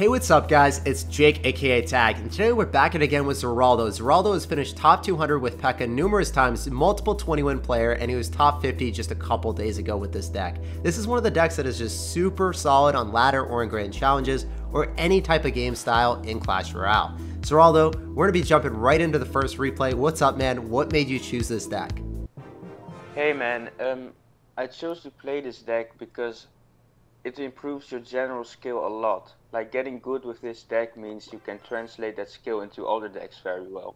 Hey, what's up guys? It's Jake, aka Tag, and today we're back at it again with Royale. Royale has finished top 200 with Pekka numerous times, multiple 20-win player, and he was top 50 just a couple days ago with this deck. This is one of the decks that is just super solid on ladder or in grand challenges, or any type of game style in Clash Royale. So Royale, we're gonna be jumping right into the first replay. What's up, man? What made you choose this deck? Hey man, I chose to play this deck because it improves your general skill a lot. Like, getting good with this deck means you can translate that skill into other decks very well.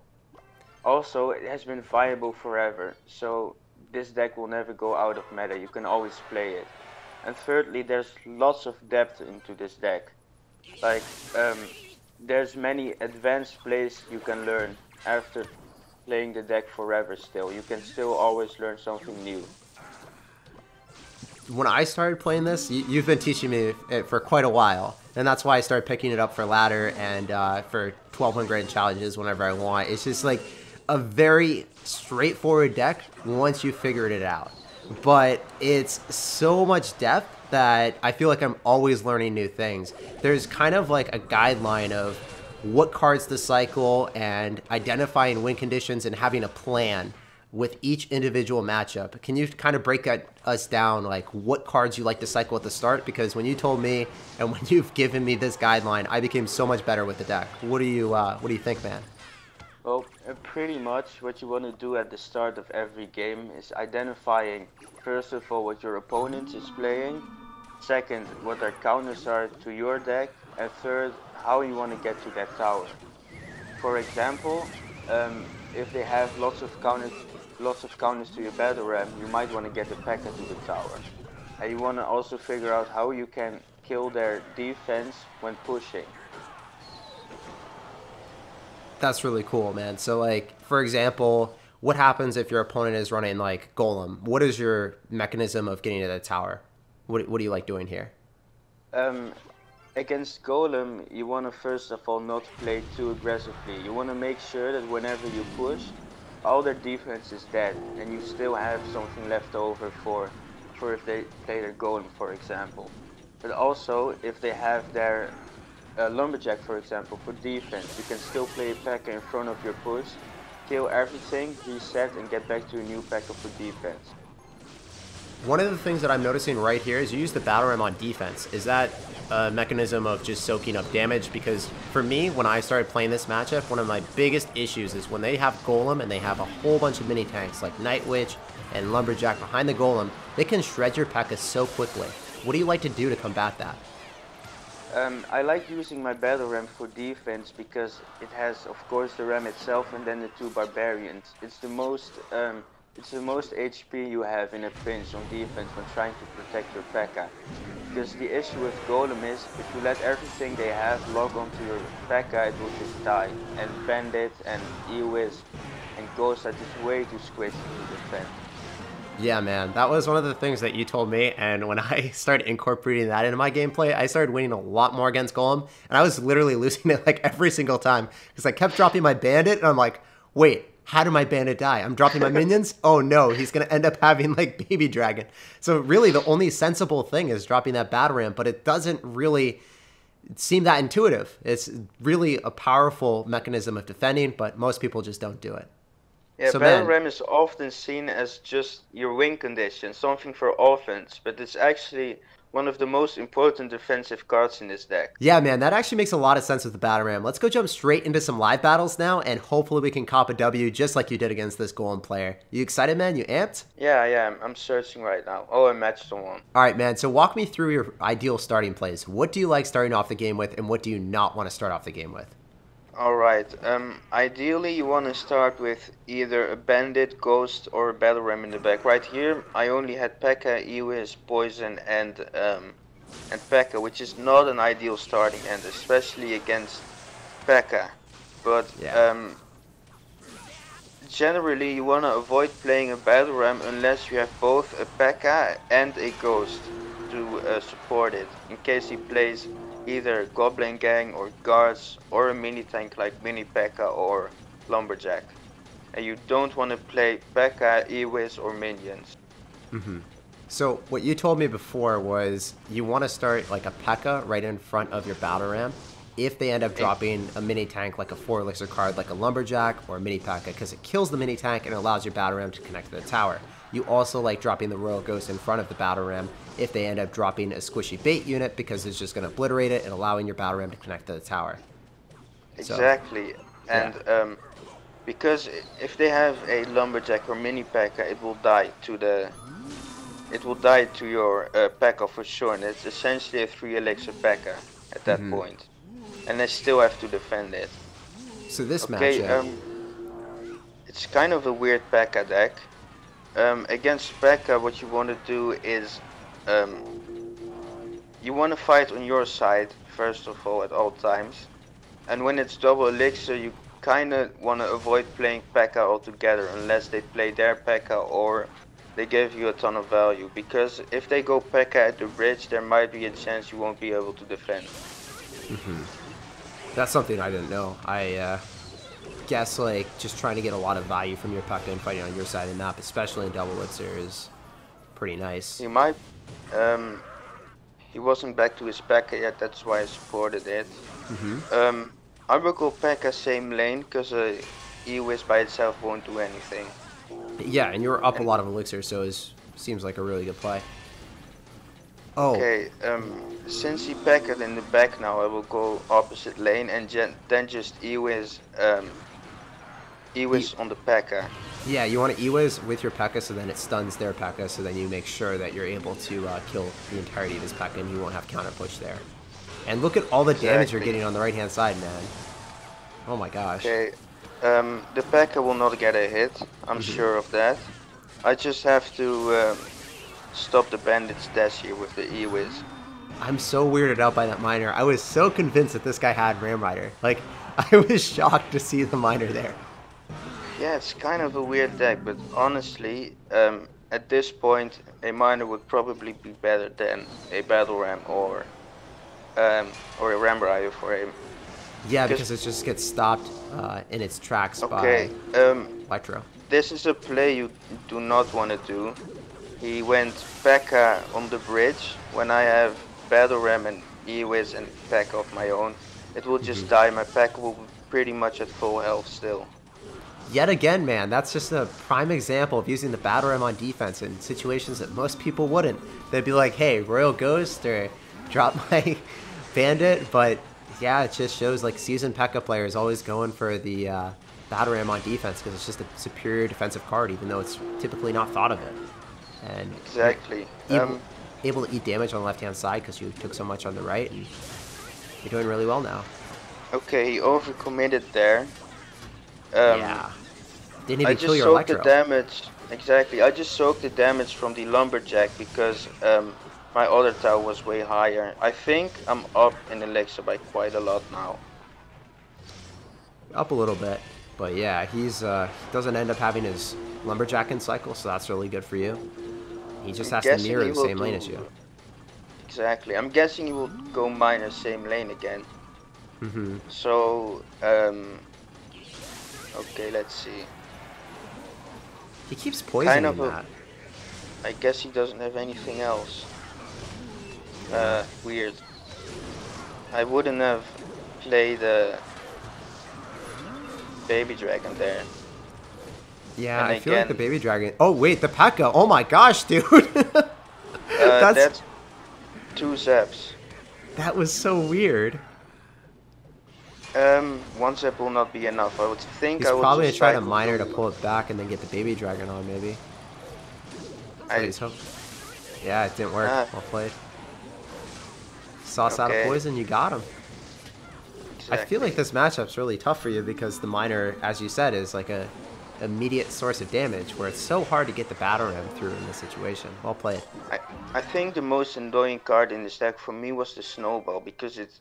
Also, it has been viable forever, so this deck will never go out of meta, you can always play it. And thirdly, there's lots of depth into this deck. Like, there's many advanced plays you can learn after playing the deck forever still. You can still always learn something new. When I started playing this, you've been teaching me it for quite a while, and that's why I started picking it up for ladder and for 12-win grand challenges whenever I want. It's just like a very straightforward deck once you figured it out, but it's so much depth that I feel like I'm always learning new things. There's kind of like a guideline of what cards to cycle and identifying win conditions and having a plan with each individual matchup. Can you kind of break us down, like what cards you like to cycle at the start? Because when you told me and when you've given me this guideline, I became so much better with the deck. What do you think, man? Well, pretty much what you want to do at the start of every game is identifying, first of all, what your opponent is playing, second, what their counters are to your deck, and third, how you want to get to that tower. For example, if they have lots of counters to your battle ram, you might want to get the Pekka to the tower. And you want to also figure out how you can kill their defense when pushing. That's really cool, man. So like, for example, what happens if your opponent is running like Golem? What is your mechanism of getting to the tower? What do you like doing here? Against Golem, you want to first of all not play too aggressively. You want to make sure that whenever you push, all their defense is dead, and you still have something left over for if they play their Golem, for example. But also, if they have their Lumberjack, for example, for defense, you can still play a Pekka in front of your push, kill everything, reset, and get back to a new Pekka for defense. One of the things that I'm noticing right here is you use the battle ram on defense. Is that a mechanism of just soaking up damage? Because for me, when I started playing this matchup, one of my biggest issues is when they have Golem and they have a whole bunch of mini tanks like Night Witch and Lumberjack behind the Golem, they can shred your Pekka so quickly. What do you like to do to combat that? I like using my battle ram for defense because it has, of course, the ram itself and then the two barbarians. It's the most HP you have in a pinch on defense when trying to protect your Pekka. Because the issue with Golem is, if you let everything they have log onto your Pekka, it will just die. And Bandit and E-Wiz and Ghost are just way too squishy to defend. Yeah, man, that was one of the things that you told me, and when I started incorporating that into my gameplay, I started winning a lot more against Golem, and I was literally losing it like every single time, because I kept dropping my Bandit, and I'm like, wait, how did my Bandit die? I'm dropping my minions? Oh no, he's going to end up having like Baby Dragon. So really the only sensible thing is dropping that battle ram, but it doesn't really seem that intuitive. It's really a powerful mechanism of defending, but most people just don't do it. Yeah, so battle ram is often seen as just your win condition, something for offense, but it's actually one of the most important defensive cards in this deck. Yeah, man, that actually makes a lot of sense with the battle ram. Let's go jump straight into some live battles now, and hopefully we can cop a W just like you did against this Golem player. You excited, man? You amped? Yeah, I'm searching right now. Oh, I matched someone. All right, man, so walk me through your ideal starting plays. What do you like starting off the game with, and what do you not want to start off the game with? Alright, ideally you want to start with either a Bandit, Ghost, or a Battle Ram in the back. Right here I only had Pekka, E-Wiz, Poison, and Pekka, which is not an ideal starting end, especially against Pekka. But yeah. Generally you want to avoid playing a Battle Ram unless you have both a Pekka and a Ghost to support it, in case he plays either Goblin Gang or Guards or a mini tank like Mini Pekka or Lumberjack. And you don't want to play Pekka, E-Wiz or minions. So what you told me before was you want to start like a Pekka right in front of your battle ram, if they end up dropping a mini tank like a 4 elixir card like a Lumberjack or a mini Pekka, because it kills the mini tank and allows your battle ram to connect to the tower. You also like dropping the Royal Ghost in front of the battle ram if they end up dropping a squishy bait unit, because it's just going to obliterate it and allowing your battle ram to connect to the tower. Exactly. So, and yeah. Because if they have a Lumberjack or mini Pekka, it will die to your Pekka for sure, and it's essentially a 3 elixir Pekka at that point. And they still have to defend it. So this matchup... it's kind of a weird Pekka deck. Against Pekka, what you want to do is you want to fight on your side first of all at all times, and when it's double elixir you kind of want to avoid playing Pekka altogether unless they play their Pekka or they give you a ton of value, because if they go Pekka at the bridge there might be a chance you won't be able to defend. That's something I didn't know. I guess like just trying to get a lot of value from your Pekka and fighting on your side of the map, especially in double elixir, is pretty nice. He might he wasn't back to his Pekka yet, that's why I supported it. I will go Pekka same lane because E-Wiz by itself won't do anything. Yeah, and you're up a lot of elixir, so it seems like a really good play. Oh. Okay, since he Pekka in the back now, I will go opposite lane and then just E-Wiz on the Pekka. Yeah, you want to E-Wiz with your Pekka so then it stuns their Pekka, so then you make sure that you're able to kill the entirety of his Pekka and you won't have counter push there. And look at all the damage you're getting on the right-hand side, man. Oh my gosh. Okay, the Pekka will not get a hit, I'm sure of that. I just have to stop the bandit's dash here with the E-Wiz. I'm so weirded out by that miner. I was so convinced that this guy had Ram Rider. Like, I was shocked to see the miner there. Yeah, it's kind of a weird deck, but honestly, at this point, a miner would probably be better than a battle ram or a ram rider for him. Yeah, because it just gets stopped in its tracks by Electro. This is a play you do not want to do. He went Pekka on the bridge. When I have battle ram and E-Wiz and Pekka of my own, it will just die. My Pekka will be pretty much at full health still. Yet again, man, that's just a prime example of using the battle ram on defense in situations that most people wouldn't. They'd be like, hey, Royal Ghost or drop my bandit, but yeah, it just shows like seasoned Pekka players always going for the battle ram on defense because it's just a superior defensive card, even though it's typically not thought of it. And exactly. Able to eat damage on the left-hand side because you took so much on the right, and you're doing really well now. Okay, he overcommitted there. Yeah. Didn't even kill your Electro. I just soaked the damage. Exactly. I just soaked the damage from the Lumberjack because my other tower was way higher. I think I'm up in elixir by quite a lot now. Up a little bit, but yeah, he doesn't end up having his Lumberjack in cycle, so that's really good for you. He just has to mirror the same lane as you. Exactly. I'm guessing he will go miner same lane again. So, okay, let's see. He keeps poisoning that. I guess he doesn't have anything else. Weird. I wouldn't have played the baby dragon there. Yeah, and I feel like the baby dragon... Oh, wait, the Pekka. Oh my gosh, dude. That's 2 zaps. That was so weird. 1 zap will not be enough. I would think He's probably going to try to miner to pull it back and then get the baby dragon on, maybe. Yeah, it didn't work. Well played. Sauce out of poison, you got him. Exactly. I feel like this matchup's really tough for you because the miner, as you said, is like a immediate source of damage where it's so hard to get the battle ram through in this situation. Well played. I think the most annoying card in this deck for me was the snowball because it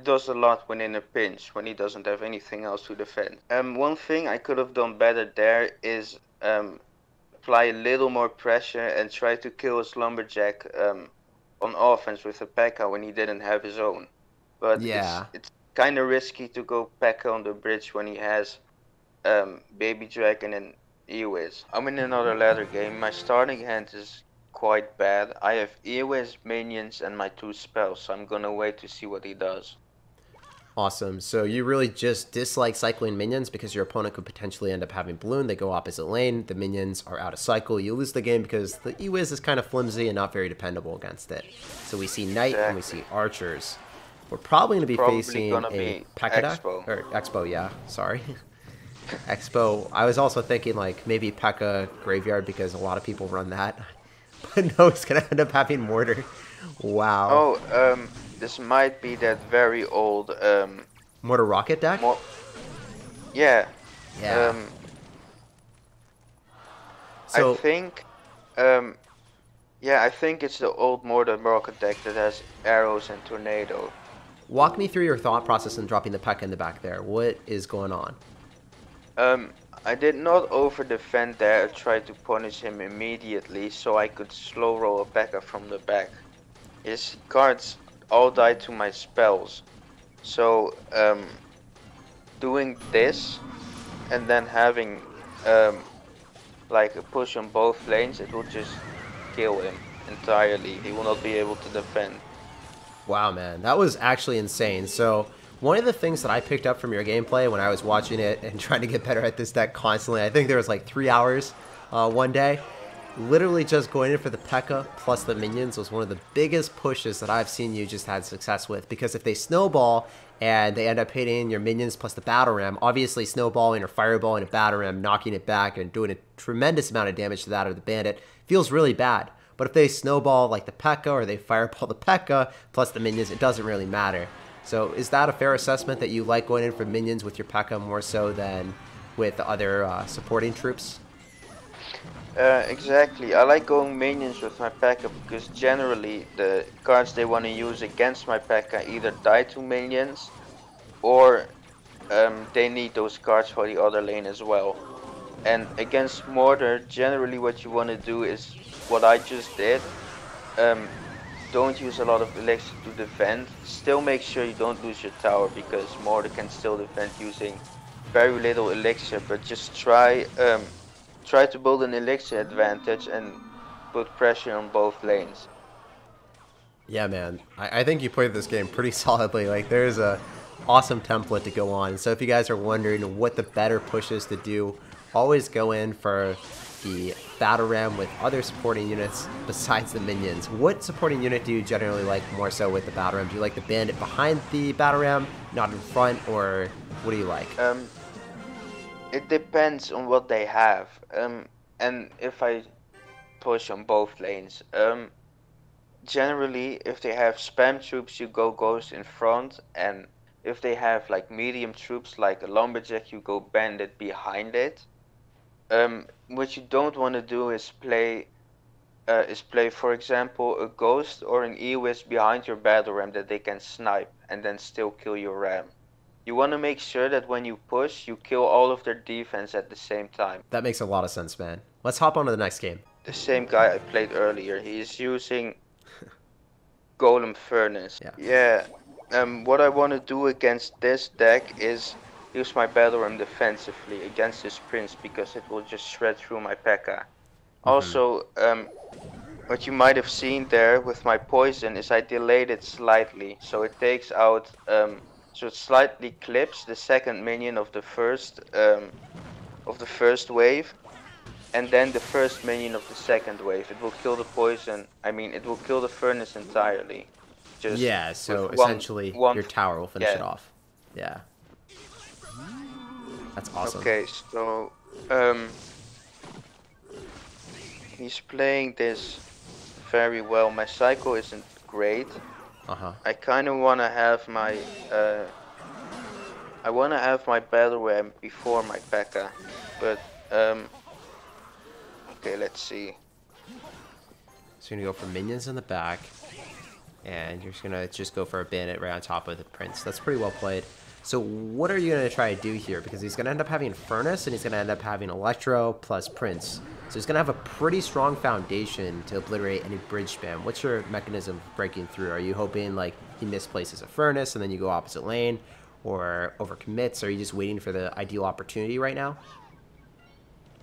does a lot when in a pinch, when he doesn't have anything else to defend. One thing I could have done better there is apply a little more pressure and try to kill his Lumberjack on offense with a Pekka when he didn't have his own. But yeah, it's kind of risky to go Pekka on the bridge when he has Baby Dragon and E-Wiz. I'm in another ladder game. My starting hand is quite bad. I have E-Wiz, minions, and my 2 spells, so I'm gonna wait to see what he does. Awesome. So you really just dislike cycling minions because your opponent could potentially end up having Balloon. They go opposite lane. The minions are out of cycle. You lose the game because the E-Wiz is kind of flimsy and not very dependable against it. So we see Knight and we see Archers. We're probably going to be facing a Pekka deck. Or Expo, yeah. Sorry. Expo. I was also thinking like maybe Pekka Graveyard because a lot of people run that. But no, he's going to end up having Mortar. Wow. Oh, this might be that very old Mortar Rocket deck? Yeah. Yeah. So, I think yeah, I think it's the old Mortar Rocket deck that has arrows and tornado. Walk me through your thought process in dropping the Pekka in the back there. What is going on? I did not over defend there. I tried to punish him immediately so I could slow roll a Pekka from the back. His cards all died to my spells. So doing this and then having like a push on both lanes, it will just kill him entirely. He will not be able to defend. Wow, man, that was actually insane. So one of the things that I picked up from your gameplay when I was watching it and trying to get better at this deck constantly, I think there was like 3 hours one day, literally just going in for the Pekka plus the minions was one of the biggest pushes that I've seen you just had success with. Because if they snowball and they end up hitting your minions plus the battle ram, obviously snowballing or fireballing a battle ram, knocking it back and doing a tremendous amount of damage to that or the bandit feels really bad. But if they snowball like the Pekka or they fireball the Pekka plus the minions, it doesn't really matter. So is that a fair assessment that you like going in for minions with your Pekka more so than with the other supporting troops? Exactly. I like going minions with my Pekka because generally the cards they want to use against my Pekka either die to minions or they need those cards for the other lane as well. And against Mortar, generally what you want to do is what I just did. Don't use a lot of elixir to defend. Still make sure you don't lose your tower because Mortar can still defend using very little elixir, but just try to build an elixir advantage and put pressure on both lanes. Yeah, man. I think you played this game pretty solidly. Like, there's a awesome template to go on. So if you guys are wondering what the better push is to do, always go in for the battle ram with other supporting units besides the minions. What supporting unit do you generally like more so with the battle ram? Do you like the bandit behind the battle ram, not in front, or what do you like? It depends on what they have, and if I push on both lanes. Generally, if they have spam troops, you go ghost in front, and if they have like medium troops like a lumberjack, you go bandit behind it. What you don't want to do is play, for example, a ghost or an E-Wiz behind your battle ram that they can snipe and then still kill your ram. You want to make sure that when you push, you kill all of their defense at the same time. That makes a lot of sense, man. Let's hop on to the next game. The same guy I played earlier, he is using Golem Furnace. Yeah. What I want to do against this deck is use my battle ram defensively against this prince because it will just shred through my Pekka. Also, what you might have seen there with my poison is I delayed it slightly, so it takes out, so it slightly clips the second minion of the first wave, and then the first minion of the second wave. It will kill the poison. I mean, it will kill the furnace entirely. Just yeah. So essentially, your tower will finish it off. Yeah. That's awesome. Okay, so he's playing this very well. My cycle isn't great. I kind of want to have my battle ram before my Pekka, but okay, let's see. So you're gonna go for minions in the back, and you're just gonna go for a bandit right on top of the prince. That's pretty well played. So what are you going to try to do here? Because he's going to end up having Furnace, and he's going to end up having Electro plus Prince. So he's going to have a pretty strong foundation to obliterate any bridge spam. What's your mechanism of breaking through? Are you hoping like he misplaces a Furnace, and then you go opposite lane, or overcommits? Or are you just waiting for the ideal opportunity right now?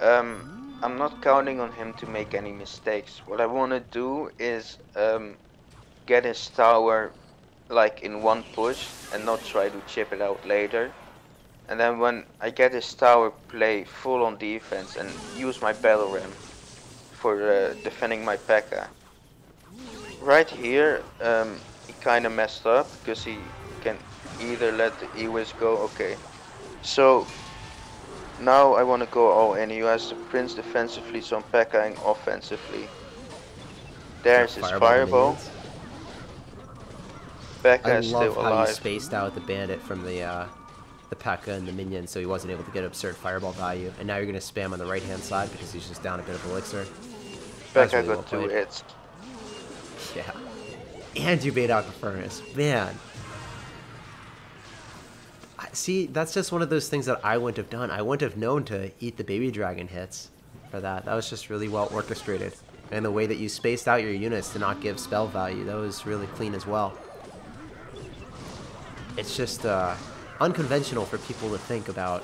I'm not counting on him to make any mistakes. What I want to do is get his tower like in one push and not try to chip it out later. And then when I get his tower, play full on defense and use my battle ram for defending my Pekka. Right here, he kinda messed up because he can either let the E-Wiz go, okay. So now I wanna go all in. He has the Prince defensively, so I'm Pekka-ing offensively. There's his fireball. Pekka is still alive. I love how you spaced out the bandit from the Pekka and the minion, so he wasn't able to get absurd fireball value. And now you're going to spam on the right-hand side because he's just down a bit of elixir. Pekka really got 2 hits. Yeah. And you bait out the furnace. Man. See, that's just one of those things that I wouldn't have done. I wouldn't have known to eat the baby dragon hits for that. That was just really well orchestrated. And the way that you spaced out your units to not give spell value, that was really clean as well. It's just unconventional for people to think about,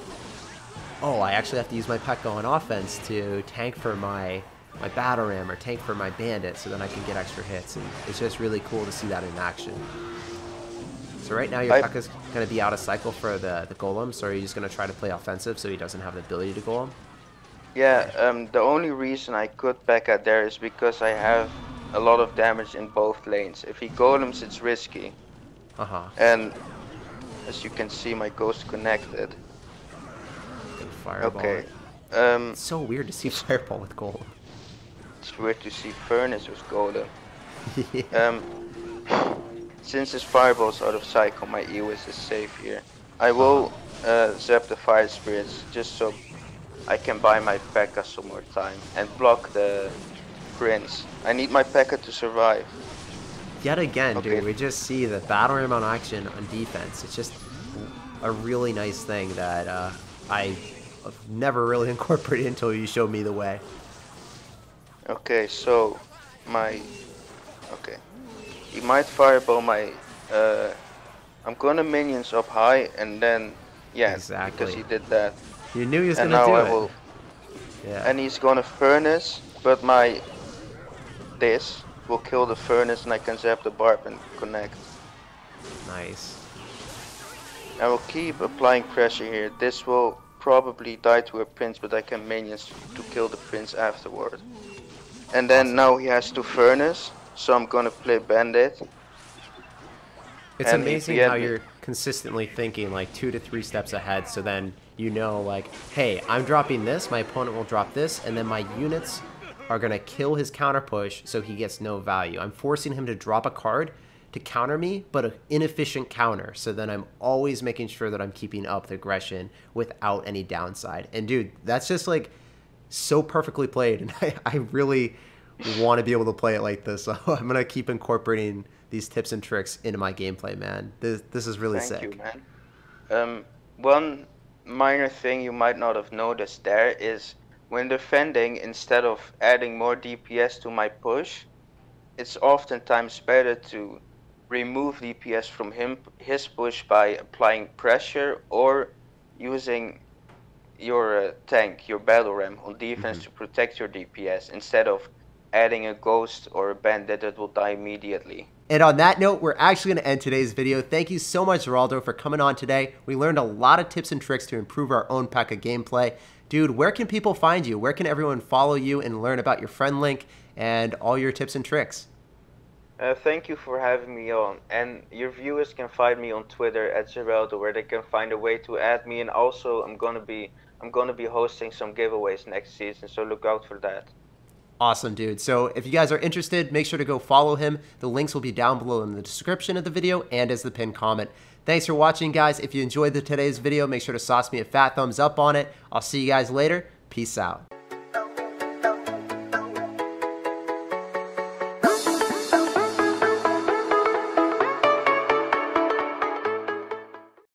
oh, I actually have to use my Pekka on offense to tank for my battle ram or tank for my bandit so then I can get extra hits. And it's just really cool to see that in action. So right now your Pekka's going to be out of cycle for the golem, so are you just going to try to play offensive so he doesn't have the ability to golem? Yeah, the only reason I could Pekka there is because I have a lot of damage in both lanes. If he golems, it's risky. And as you can see, my ghost connected. Fireball. Okay. It's so weird to see fireball with gold. It's weird to see furnace with golem. Yeah. Since his fireball's out of cycle, my E-Wiz is safe here. I will zap the fire spirits just so I can buy my Pekka some more time and block the prince. I need my Pekka to survive. Yet again, dude, we just see the battle ram on action on defense. It's just a really nice thing that I've never really incorporated until you showed me the way. Okay, so he might fireball my I'm gonna minions up high and then exactly. Because he did that. You knew he was and gonna now do I it. Will, yeah. And he's gonna furnace, but this will kill the furnace and I can zap the barb and connect. Nice. I will keep applying pressure here. This will probably die to a prince, but I can minions to kill the prince afterward. And then now he has to furnace, so I'm gonna play bandit. It's amazing how you're consistently thinking like 2 to 3 steps ahead, so then you know like, hey, I'm dropping this, my opponent will drop this, and then my units are going to kill his counter push so he gets no value. I'm forcing him to drop a card to counter me, but an inefficient counter. So then I'm always making sure that I'm keeping up the aggression without any downside. And dude, that's just like so perfectly played. And I really want to be able to play it like this. So I'm going to keep incorporating these tips and tricks into my gameplay, man. This is really sick. Thank you, man. One minor thing you might not have noticed there is when defending, instead of adding more DPS to my push, it's oftentimes better to remove DPS from his push by applying pressure or using your tank, your battle ram on defense to protect your DPS instead of adding a ghost or a bandit that will die immediately. And on that note, we're actually going to end today's video. Thank you so much, Geraldo, for coming on today. We learned a lot of tips and tricks to improve our own Pekka gameplay. Dude, where can people find you? Where can everyone follow you and learn about your friend link and all your tips and tricks? Thank you for having me on. And your viewers can find me on Twitter at Geraldo, where they can find a way to add me. And also, I'm gonna be hosting some giveaways next season, so look out for that. Awesome, dude. So if you guys are interested, make sure to go follow him. The links will be down below in the description of the video and as the pinned comment. Thanks for watching, guys. If you enjoyed today's video, make sure to sauce me a fat thumbs up on it. I'll see you guys later. Peace out.